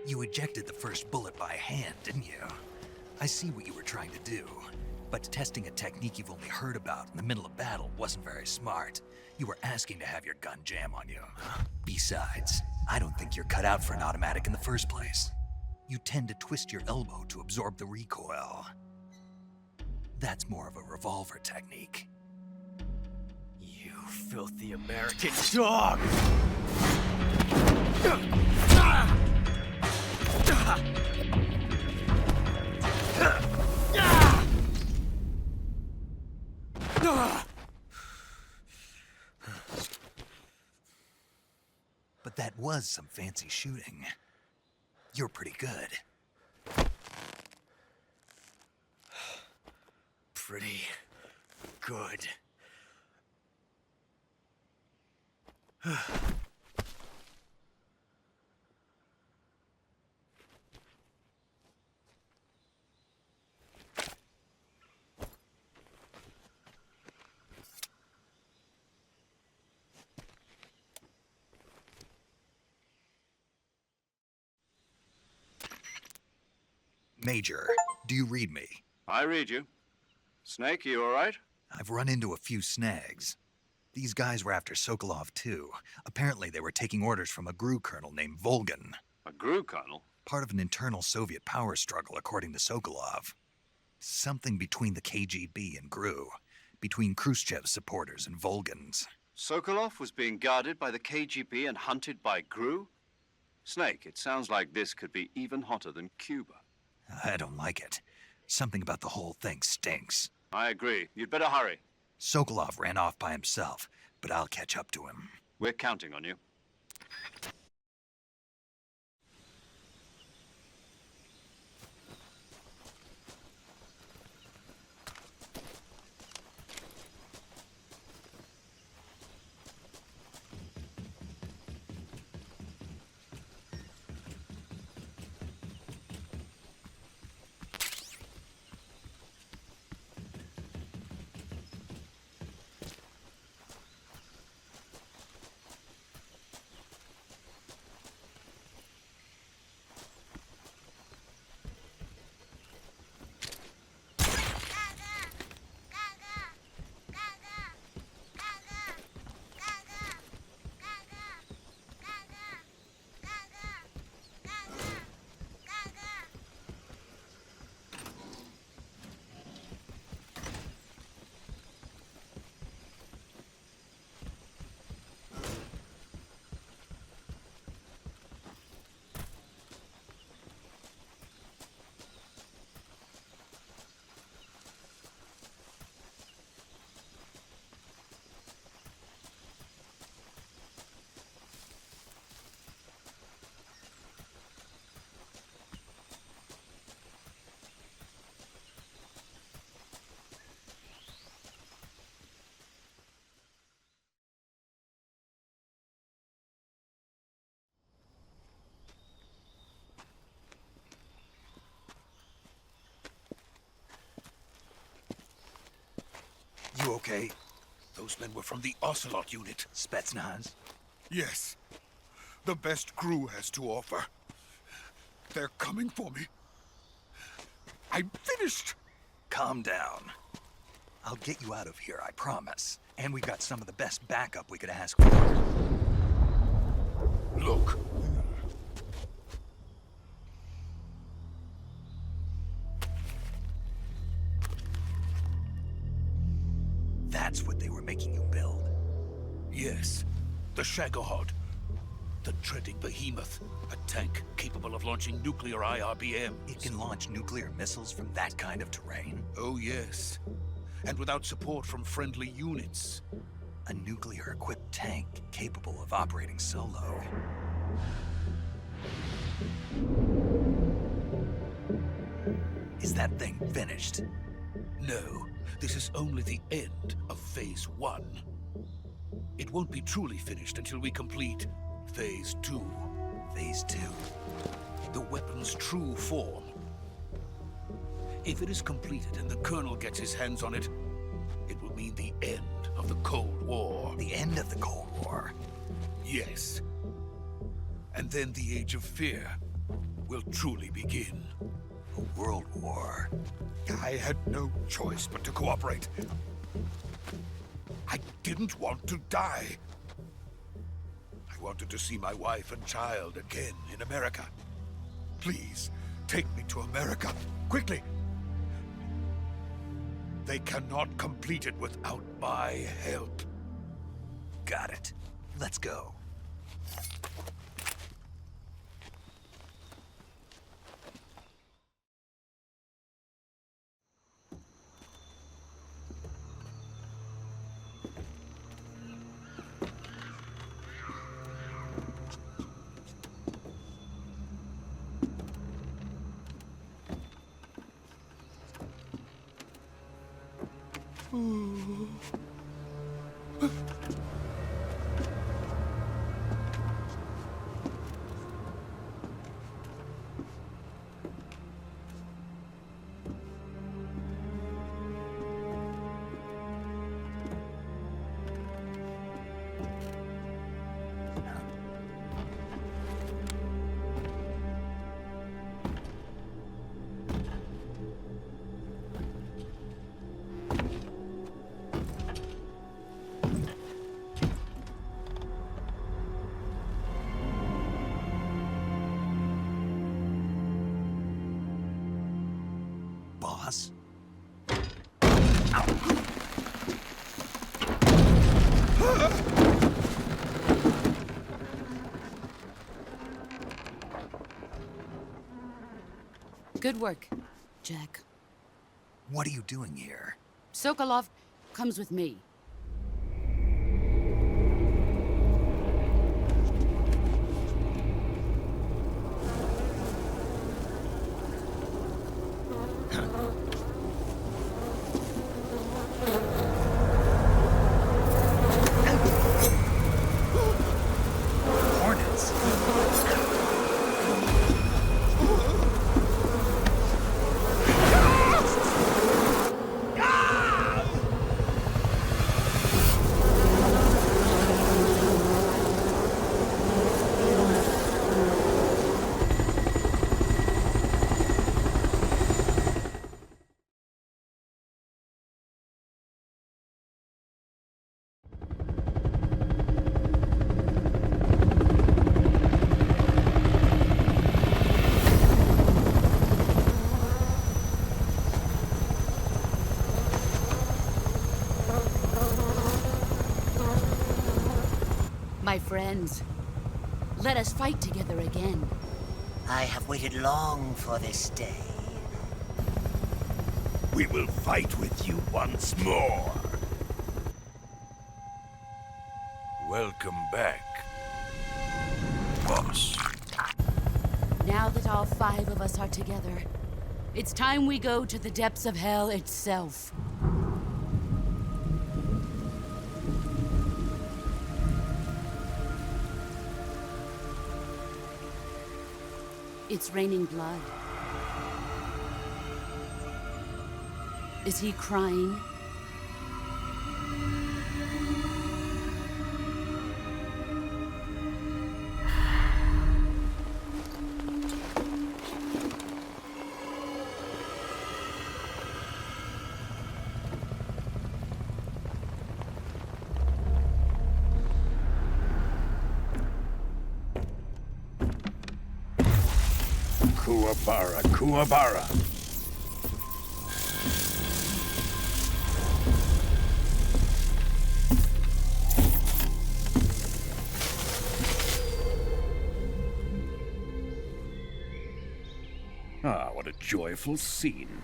[SPEAKER 1] You ejected the first bullet by hand, didn't you? I see what you were trying to do, but testing a technique you've only heard about in the middle of battle wasn't very smart. You were asking to have your gun jam on you. Besides, I don't think you're cut out for an automatic in the first place. You tend to twist your elbow to absorb the recoil. That's more of a revolver technique.
[SPEAKER 8] You filthy American dog!
[SPEAKER 1] But that was some fancy shooting. You're pretty good.
[SPEAKER 8] Pretty good.
[SPEAKER 1] Major, do you read me?
[SPEAKER 2] I read you. Snake, you all right?
[SPEAKER 1] I've run into a few snags. These guys were after Sokolov too. Apparently they were taking orders from a GRU colonel named Volgan.
[SPEAKER 2] A GRU colonel?
[SPEAKER 1] Part of an internal Soviet power struggle, according to Sokolov. Something between the KGB and GRU. Between Khrushchev's supporters and Volgan's.
[SPEAKER 2] Sokolov was being guarded by the KGB and hunted by GRU? Snake, it sounds like this could be even hotter than Cuba.
[SPEAKER 1] I don't like it. Something about the whole thing stinks.
[SPEAKER 2] I agree. You'd better hurry.
[SPEAKER 1] Sokolov ran off by himself, but I'll catch up to him.
[SPEAKER 2] We're counting on you.
[SPEAKER 1] You okay?
[SPEAKER 9] Those men were from the Ocelot unit.
[SPEAKER 1] Spetsnaz?
[SPEAKER 9] Yes. The best GRU has to offer. They're coming for me. I'm finished.
[SPEAKER 1] Calm down. I'll get you out of here, I promise. And we got some of the best backup we could ask for.
[SPEAKER 9] Look.
[SPEAKER 1] That's what they were making you build?
[SPEAKER 9] Yes. The Shagohod. The treading behemoth. A tank capable of launching nuclear IRBMs.
[SPEAKER 1] It can launch nuclear missiles from that kind of terrain?
[SPEAKER 9] Oh, yes. And without support from friendly units.
[SPEAKER 1] A nuclear-equipped tank capable of operating solo. Is that thing finished?
[SPEAKER 9] No. This is only the end of Phase 1. It won't be truly finished until we complete Phase 2.
[SPEAKER 1] Phase 2?
[SPEAKER 9] The weapon's true form. If it is completed and the Colonel gets his hands on it, it will mean the end of the Cold War.
[SPEAKER 1] The end of the Cold War?
[SPEAKER 9] Yes. And then the Age of Fear. will truly begin.
[SPEAKER 1] A world war.
[SPEAKER 9] I had no choice but to cooperate. I didn't want to die. I wanted to see my wife and child again in America. Please, take me to America, quickly. They cannot complete it without my help.
[SPEAKER 1] Got it. Let's go. Boss?
[SPEAKER 7] Good work, Jack.
[SPEAKER 1] What are you doing here?
[SPEAKER 7] Sokolov comes with me.
[SPEAKER 1] Hornets.
[SPEAKER 7] My friends, let us fight together again.
[SPEAKER 11] I have waited long for this day.
[SPEAKER 9] We will fight with you once more. Welcome back, boss.
[SPEAKER 7] Now that all 5 of us are together, it's time we go to the depths of hell itself. It's raining blood. Is he crying?
[SPEAKER 9] Kuwabara, Kuwabara.
[SPEAKER 12] Ah, what a joyful scene.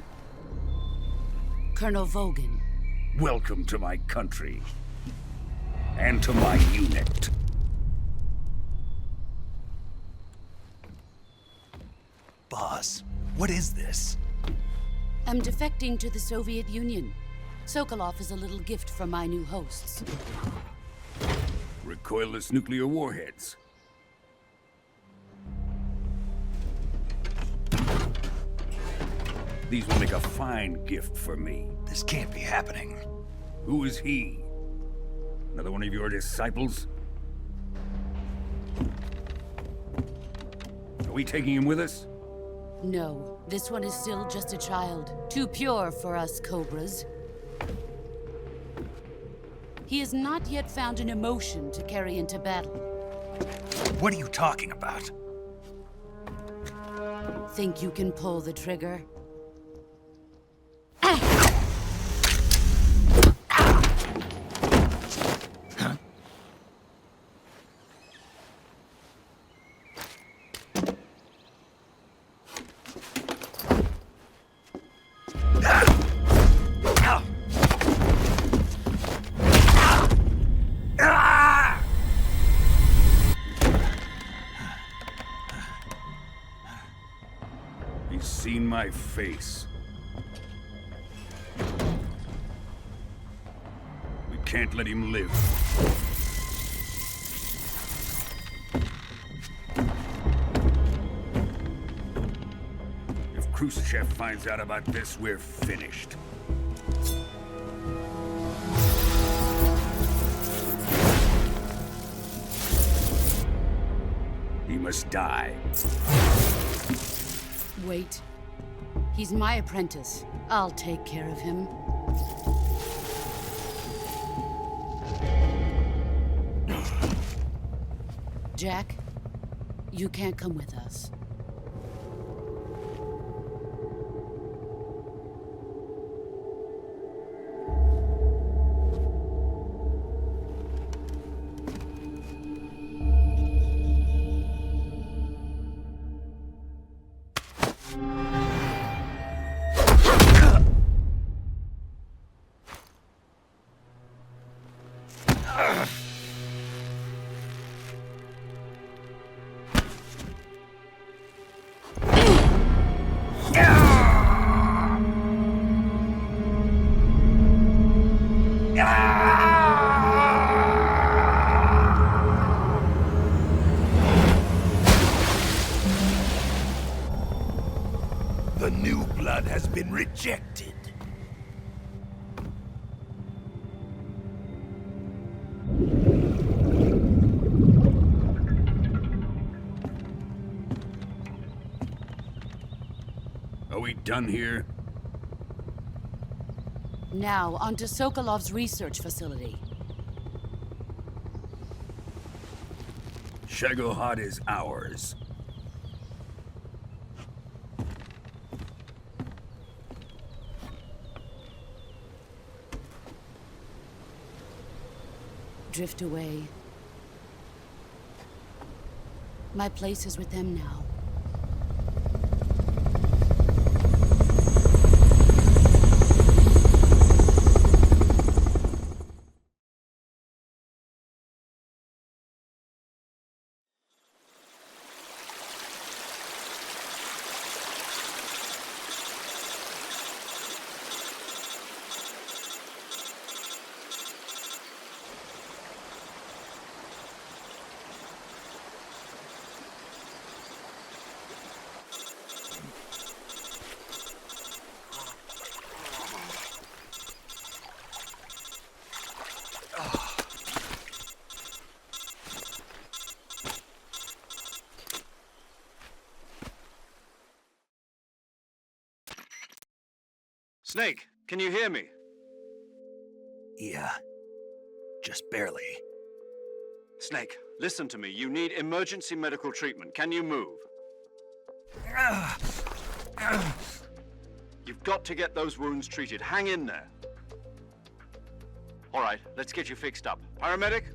[SPEAKER 7] Colonel Vogan.
[SPEAKER 12] Welcome to my country. And to my unit.
[SPEAKER 1] Boss, what is this?
[SPEAKER 7] I'm defecting to the Soviet Union. Sokolov is a little gift from my new hosts.
[SPEAKER 12] Recoilless nuclear warheads. These will make a fine gift for me.
[SPEAKER 1] This can't be happening.
[SPEAKER 12] Who is he? Another one of your disciples? Are we taking him with us?
[SPEAKER 7] No, this one is still just a child. Too pure for us cobras. He has not yet found an emotion to carry into battle.
[SPEAKER 1] What are you talking about?
[SPEAKER 7] Think you can pull the trigger?
[SPEAKER 12] He's seen my face. We can't let him live. If Khrushchev finds out about this, we're finished. He must die.
[SPEAKER 7] Wait. He's my apprentice. I'll take care of him. Jack, you can't come with us.
[SPEAKER 1] The new blood has been rejected.
[SPEAKER 12] Are we done here?
[SPEAKER 7] Now, onto Sokolov's research facility.
[SPEAKER 12] Shagohod is ours.
[SPEAKER 7] Drift away. My place is with them now.
[SPEAKER 2] Snake, can you hear me?
[SPEAKER 1] Yeah, just barely.
[SPEAKER 2] Snake, listen to me. You need emergency medical treatment. Can you move? You've got to get those wounds treated. Hang in there. All right, let's get you fixed up. Paramedic?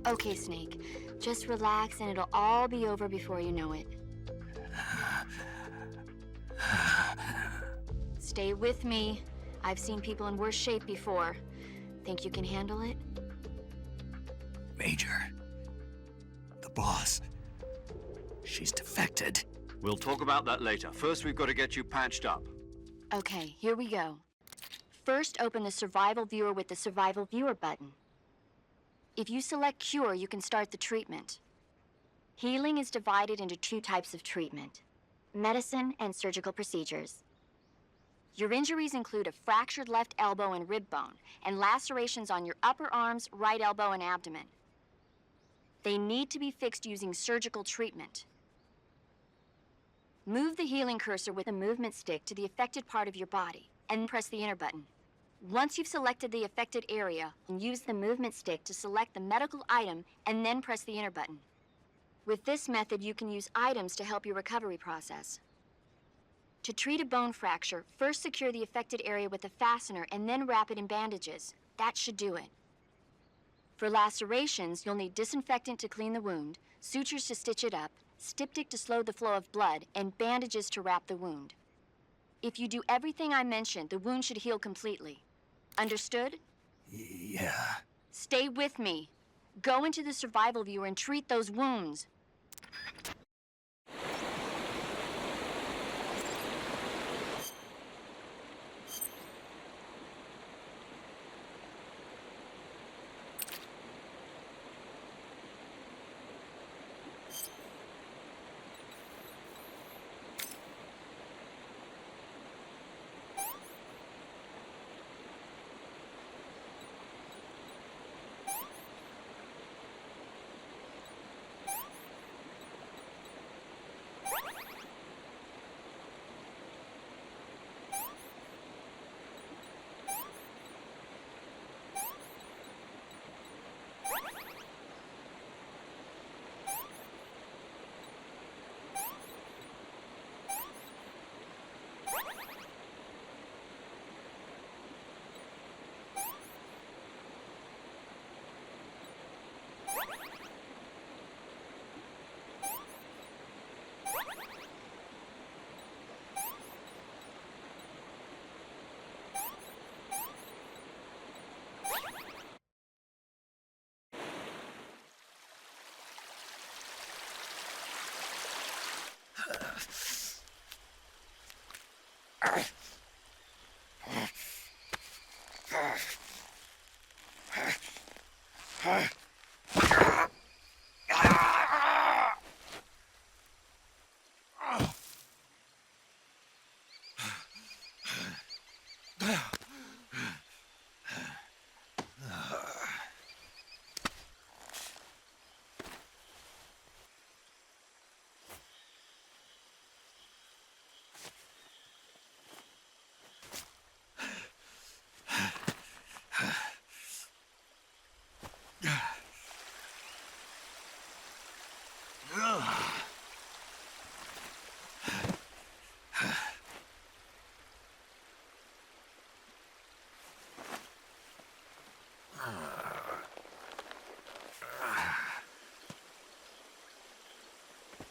[SPEAKER 6] Okay, Snake. Just relax and it'll all be over before you know it. Stay with me. I've seen people in worse shape before. Think you can handle it?
[SPEAKER 1] Major. The boss. She's defected.
[SPEAKER 2] We'll talk about that later. First, we've got to get you patched up.
[SPEAKER 6] Okay, here we go. First, open the Survival Viewer with the Survival Viewer button. If you select Cure, you can start the treatment. Healing is divided into two types of treatment: medicine and surgical procedures. Your injuries include a fractured left elbow and rib bone, and lacerations on your upper arms, right elbow, and abdomen. They need to be fixed using surgical treatment. Move the healing cursor with a movement stick to the affected part of your body, and press the enter button. Once you've selected the affected area, use the movement stick to select the medical item and then press the enter button. With this method, you can use items to help your recovery process. To treat a bone fracture, first secure the affected area with a fastener and then wrap it in bandages. That should do it. For lacerations, you'll need disinfectant to clean the wound, sutures to stitch it up, styptic to slow the flow of blood, and bandages to wrap the wound. If you do everything I mentioned, the wound should heal completely. Understood?
[SPEAKER 1] Yeah.
[SPEAKER 6] Stay with me. Go into the survival viewer and treat those wounds.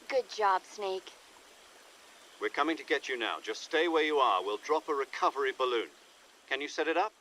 [SPEAKER 6] Good job, Snake.
[SPEAKER 2] We're coming to get you now. Just stay where you are. We'll drop a recovery balloon. Can you set it up?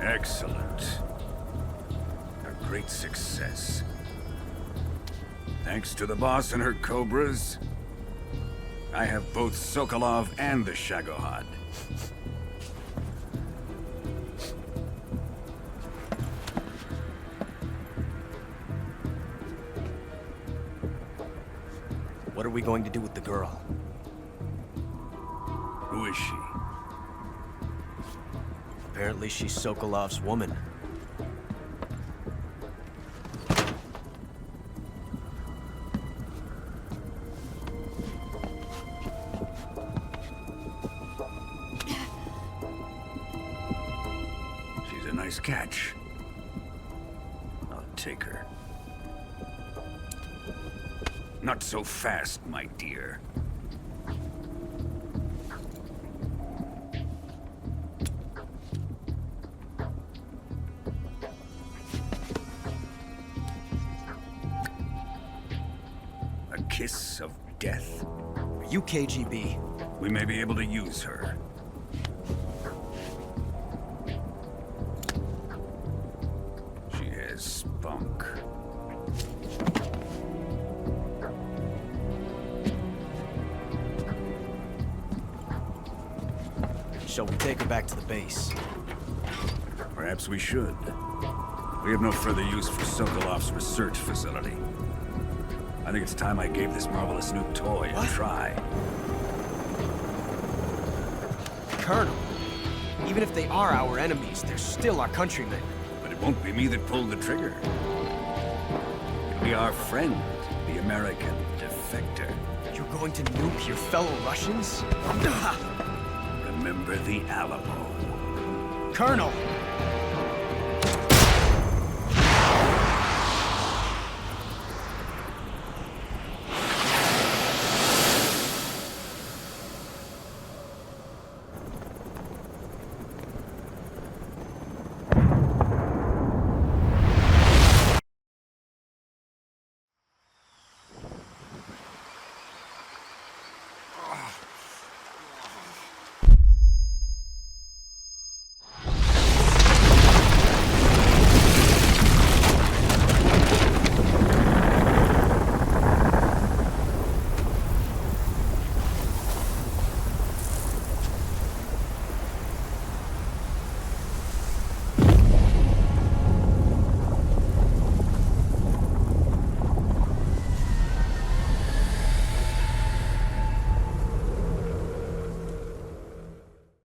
[SPEAKER 12] Excellent. A great success. Thanks to the boss and her cobras, I have both Sokolov and the Shagohod.
[SPEAKER 8] What are we going to do with the girl?
[SPEAKER 12] Who is she?
[SPEAKER 8] Apparently she's Sokolov's woman.
[SPEAKER 12] She's a nice catch. I'll take her. Not so fast, my dear. A kiss of death?
[SPEAKER 8] Are you KGB?
[SPEAKER 12] We may be able to use her. She has spunk.
[SPEAKER 8] Shall we take her back to the base?
[SPEAKER 12] Perhaps we should. We have no further use for Sokolov's research facility. I think it's time I gave this marvelous new toy a try.
[SPEAKER 8] Colonel, even if they are our enemies, they're still our countrymen.
[SPEAKER 12] But it won't be me that pulled the trigger. It'll be our friend, the American defector.
[SPEAKER 8] You're going to nuke your fellow Russians?
[SPEAKER 12] Remember the Alamo.
[SPEAKER 8] Colonel!